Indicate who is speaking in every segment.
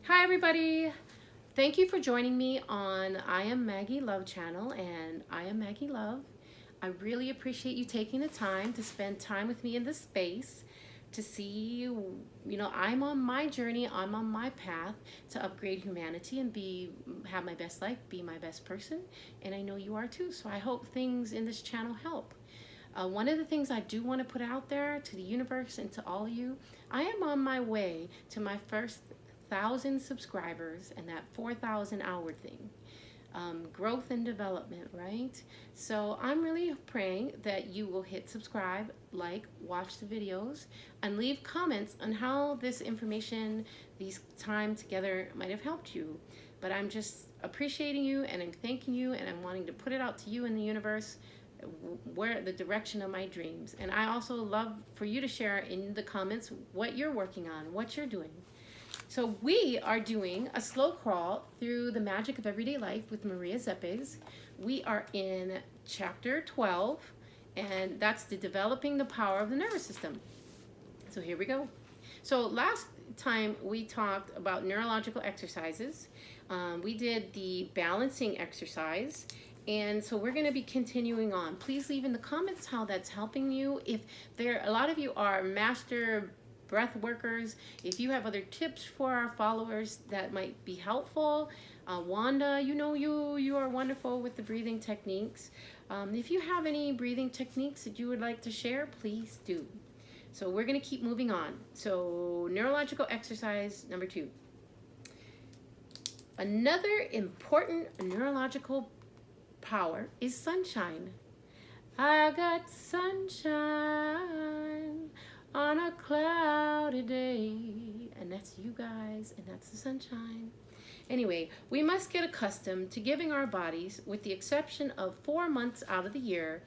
Speaker 1: Hi everybody! Thank you for joining me on I Am Maggie Love channel and I Am Maggie Love. I really appreciate you taking the time to spend time with me in this space to see, I'm on my journey, I'm on my path to upgrade humanity and have my best life, be my best person, and I know you are too, so I hope things in this channel help. One of the things I do want to put out there to the universe and to all of you, I am on my way to my first 1,000 subscribers and that 4,000 hour thing. Growth and development, right? So I'm really praying that you will hit subscribe, like, watch the videos, and leave comments on how this information, these time together might have helped you. But I'm just appreciating you and I'm thanking you and I'm wanting to put it out to you in the universe where the direction of my dreams. And I also love for you to share in the comments what you're working on, what you're doing. So we are doing a slow crawl through the magic of everyday life with Maria Szepes. We are in chapter 12, and that's the developing the power of the nervous system. So here we go. So last time we talked about neurological exercises. We did the balancing exercise. And so we're going to be continuing on. Please leave in the comments how that's helping you. If a lot of you are master breath workers, if you have other tips for our followers that might be helpful. Wanda, you are wonderful with the breathing techniques. If you have any breathing techniques that you would like to share, please do. So we're going to keep moving on. So neurological exercise number 2. Another important neurological power is sunshine. I got sunshine on a cloudy day, and that's you guys, and that's the sunshine. Anyway, we must get accustomed to giving our bodies, with the exception of 4 months out of the year,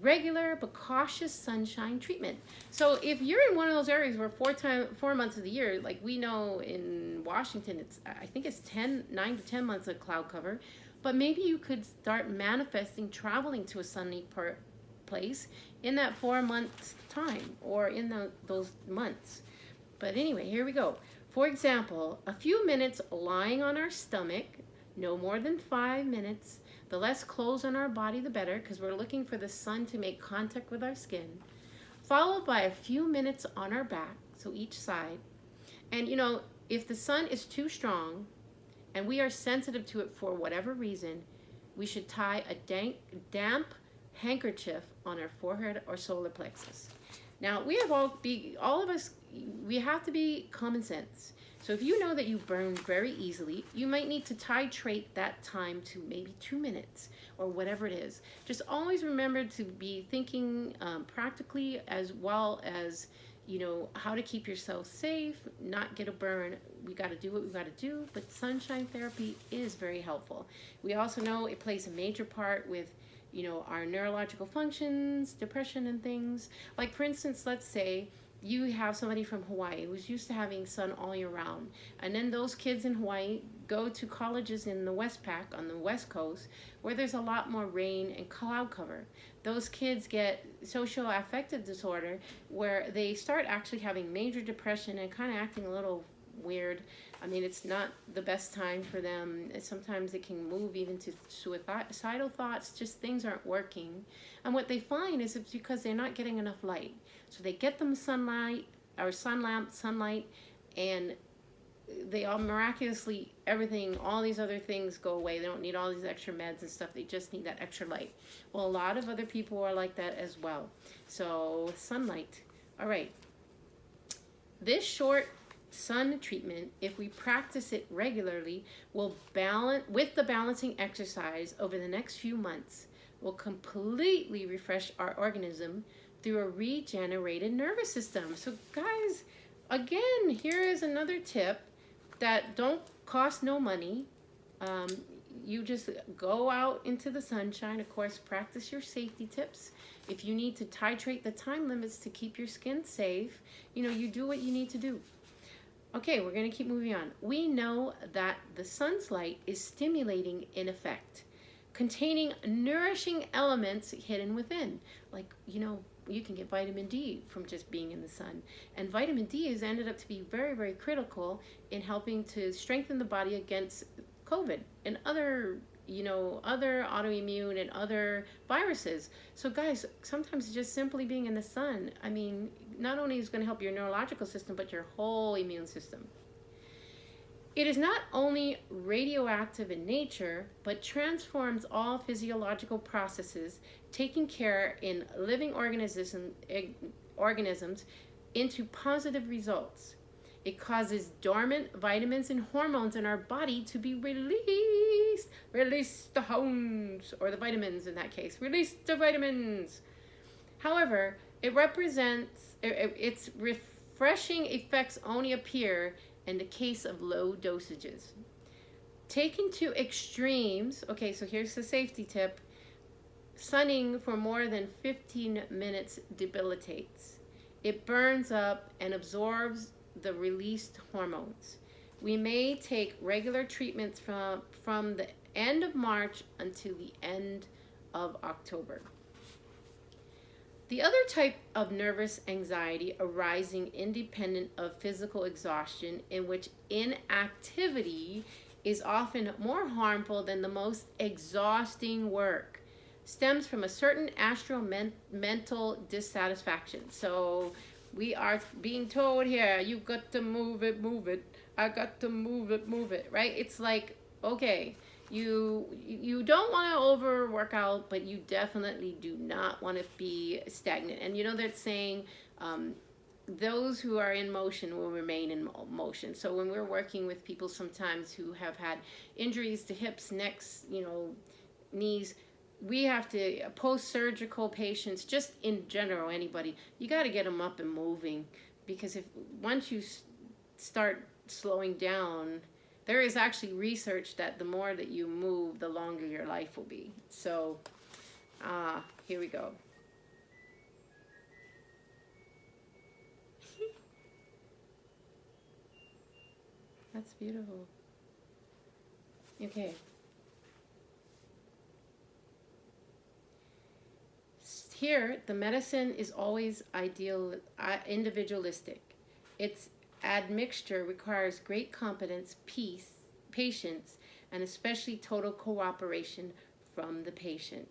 Speaker 1: regular but cautious sunshine treatment. So if you're in one of those areas where 4 months of the year, like we know in Washington, I think it's 9 to 10 months of cloud cover, but maybe you could start manifesting traveling to a sunny place in that 4 months time or in those months. But anyway, here we go. For example, a few minutes lying on our stomach, no more than 5 minutes. The less clothes on our body, the better, because we're looking for the sun to make contact with our skin. Followed by a few minutes on our back, so each side. And if the sun is too strong and we are sensitive to it for whatever reason, we should tie a damp handkerchief on our forehead or solar plexus. Now, we have all of us, we have to be common sense. So if you know that you burn very easily, you might need to titrate that time to maybe 2 minutes or whatever it is. Just always remember to be thinking practically, as well as how to keep yourself safe, not get a burn. We got to do what we got to do, but sunshine therapy is very helpful. We also know it plays a major part with our neurological functions, depression and things. Like for instance, let's say you have somebody from Hawaii who's used to having sun all year round. And then those kids in Hawaii go to colleges in the Westpac on the West Coast where there's a lot more rain and cloud cover. Those kids get socioaffective disorder where they start actually having major depression and kind of acting a little weird. I mean, it's not the best time for them. Sometimes it can move even to suicidal thoughts, just things aren't working. And what they find is it's because they're not getting enough light. So they get them sunlight, and they all miraculously, all these other things go away. They don't need all these extra meds and stuff. They just need that extra light. Well, a lot of other people are like that as well. So sunlight. All right. This short sun treatment, if we practice it regularly, will balance with the balancing exercise over the next few months, will completely refresh our organism through a regenerated nervous system. So guys, again, here is another tip that don't cost no money. You just go out into the sunshine. Of course, practice your safety tips. If you need to titrate the time limits to keep your skin safe, you do what you need to do. Okay, we're going to keep moving on. We know that the sun's light is stimulating in effect, containing nourishing elements hidden within, like, you can get vitamin D from just being in the sun. And vitamin D has ended up to be very, very critical in helping to strengthen the body against COVID and other, other autoimmune and other viruses. So guys, sometimes just simply being in the sun, I mean, not only is it going to help your neurological system, but your whole immune system. It is not only radioactive in nature, but transforms all physiological processes, taking care in living organisms into positive results. It causes dormant vitamins and hormones in our body to be released. Release the hormones, or the vitamins in that case. Release the vitamins. However, its refreshing effects only appear in the case of low dosages. Taken to extremes, okay, so here's the safety tip. Sunning for more than 15 minutes debilitates. It burns up and absorbs the released hormones. We may take regular treatments from the end of March until the end of October. The other type of nervous anxiety arising independent of physical exhaustion, in which inactivity is often more harmful than the most exhausting work, stems from a certain astral mental dissatisfaction. So we are being told here, you got to move it, I got to move it, right? It's like, okay, you don't want to overwork out, but you definitely do not want to be stagnant. And they're saying those who are in motion will remain in motion. So when we're working with people sometimes who have had injuries to hips, necks, knees, we have to, post-surgical patients, just in general, anybody, you got to get them up and moving, because once you start slowing down, there is actually research that the more that you move, the longer your life will be. So, here we go. That's beautiful. Okay. Here, the medicine is always individualistic. Its admixture requires great competence, patience, and especially total cooperation from the patient.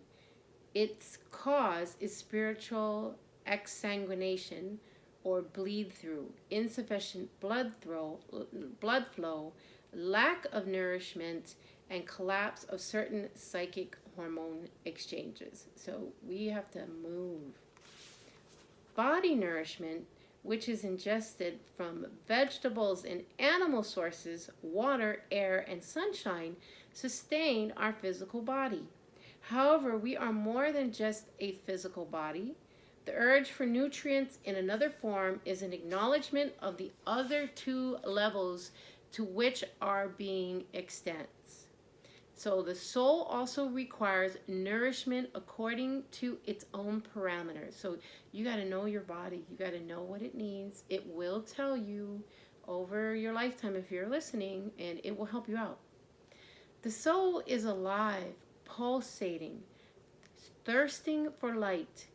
Speaker 1: Its cause is spiritual exsanguination or bleed through, insufficient blood flow, lack of nourishment, and collapse of certain psychic hormone exchanges. So we have to move. Body nourishment, which is ingested from vegetables and animal sources, water, air, and sunshine, sustain our physical body. However, we are more than just a physical body. The urge for nutrients in another form is an acknowledgement of the other two levels to which our being extends. So the soul also requires nourishment according to its own parameters. So you got to know your body. You got to know what it needs. It will tell you over your lifetime if you're listening, and it will help you out. The soul is alive, pulsating, thirsting for light.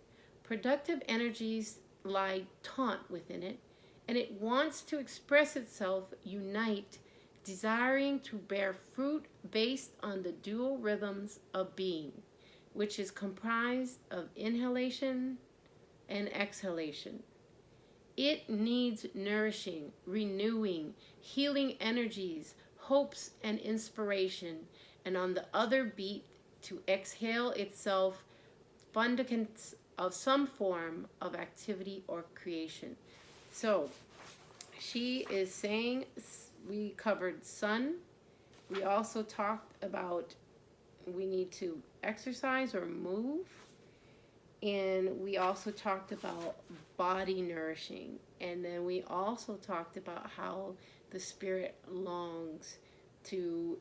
Speaker 1: Productive energies lie taut within it, and it wants to express itself, unite, desiring to bear fruit based on the dual rhythms of being, which is comprised of inhalation and exhalation. It needs nourishing, renewing, healing energies, hopes, and inspiration, and on the other beat to exhale itself fundicants of some form of activity or creation. So she is saying, we covered sun. We also talked about we need to exercise or move. And we also talked about body nourishing. And then we also talked about how the spirit longs to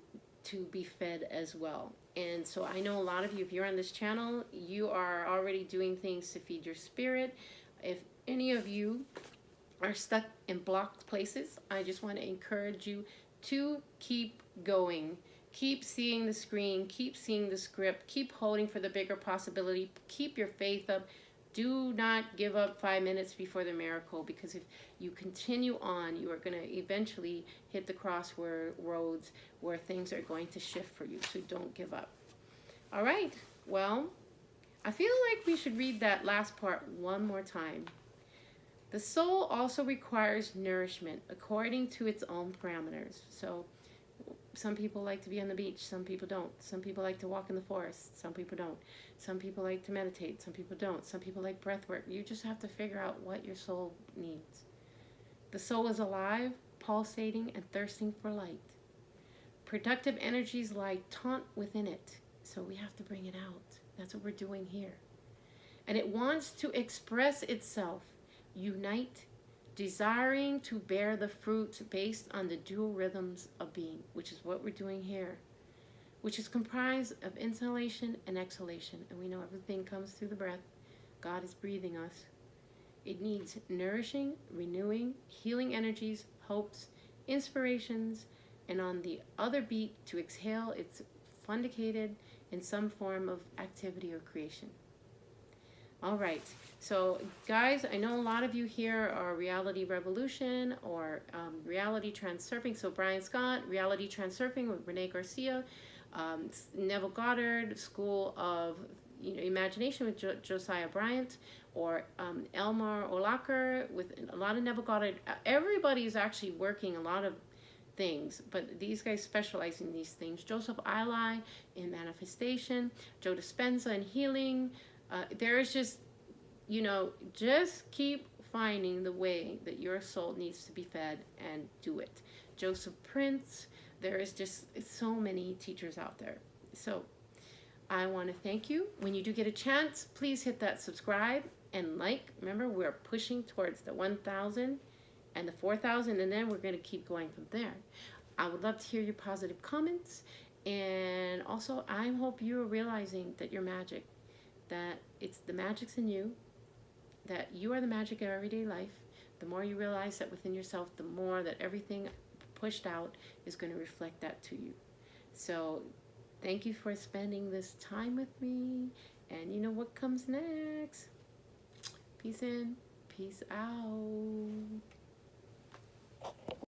Speaker 1: be fed as well. And so I know a lot of you, if you're on this channel, you are already doing things to feed your spirit. If any of you are stuck in blocked places, I just want to encourage you to keep going. Keep seeing the screen, keep seeing the script, keep holding for the bigger possibility, keep your faith up. do not give up 5 minutes before the miracle, because if you continue on, you are going to eventually hit the crossroads where things are going to shift for you. So don't give up. All right. Well, I feel like we should read that last part one more time. The soul also requires nourishment according to its own parameters. So some people like to be on the beach, some people don't. Some people like to walk in the forest, some people don't. Some people like to meditate, some people don't. Some people like breath work. You just have to figure out what your soul needs. The soul is alive, pulsating, and thirsting for light. Productive energies lie taut within it, so we have to bring it out. That's what we're doing here. And it wants to express itself, unite, desiring to bear the fruits based on the dual rhythms of being, which is what we're doing here, which is comprised of inhalation and exhalation. And we know everything comes through the breath. God is breathing us. It needs nourishing, renewing, healing energies, hopes, inspirations, and on the other beat to exhale, it's fundicated in some form of activity or creation. All right, so guys, I know a lot of you here are Reality Revolution or Reality Transurfing. So Brian Scott, Reality Transurfing with Renee Garcia, Neville Goddard, School of Imagination with Josiah Bryant, or Elmar Olacher with a lot of Neville Goddard. Everybody is actually working a lot of things, but these guys specialize in these things. Joseph Eli in manifestation, Joe Dispenza in healing. There's just, just keep finding the way that your soul needs to be fed and do it. Joseph Prince, there is just so many teachers out there. So I want to thank you. When you do get a chance, please hit that subscribe and like. Remember, we're pushing towards the 1,000 and the 4,000, and then we're going to keep going from there. I would love to hear your positive comments, and also I hope you're realizing that you're magic, that it's the magic's in you, that you are the magic of everyday life. The more you realize that within yourself, the more that everything pushed out is going to reflect that to you. So thank you for spending this time with me, and you know what comes next. Peace in, peace out.